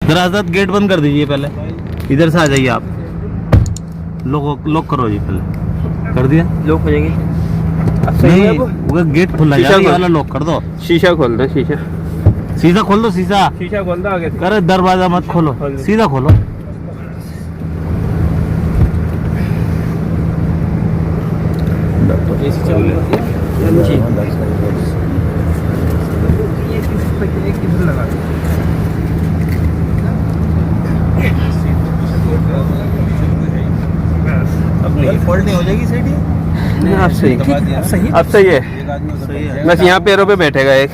जरा आजाद गेट बंद कर दीजिए पहले, इधर से आ जाइए आप। लॉक करो जी, पहले कर दिया, लॉक हो जाएगी। नहीं वो गेट खुला है, ये वाला लॉक कर दो। शीशा खोल दो, शीशा खोल दो, शीशा खोल दो आगे से। अरे दरवाजा मत खोलो, सीधा खोलो। फॉल्ट नहीं हो जाएगी सीढ़ी? अब सही, अब सही है। बस यहाँ पैरों पे बैठेगा एक।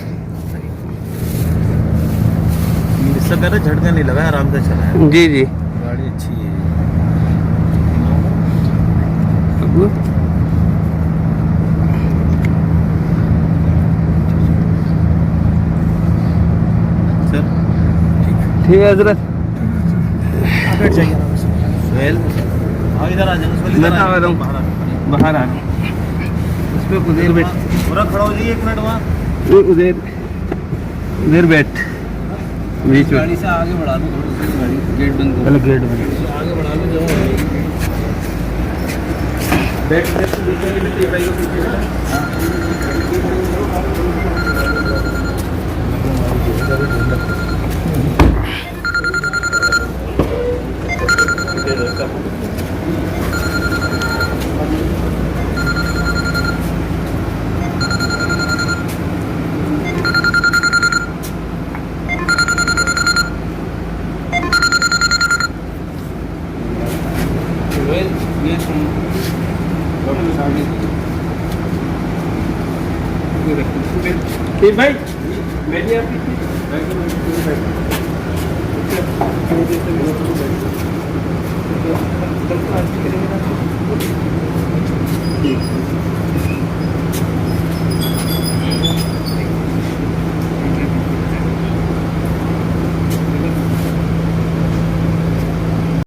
इससे कह रहे झटका नहीं लगा, आराम से चला है। जी जी, गाड़ी अच्छी है। सर ठीक है हजरत, बैठ जाइए सुहेल, इधर आ जाना। मैं आ रहा हूँ, बाहर आ, उस पे उधर बैठ, पूरा खड़ा हो जाइए 1 मिनट वहाँ। उधर बैठ बीच में। गाड़ी से आगे बढ़ा दो थोड़ी सी, गाड़ी गेट बंद करो। पहले गेट बंद, आगे बढ़ा दो जो ठीक भाई, बैठिए आप।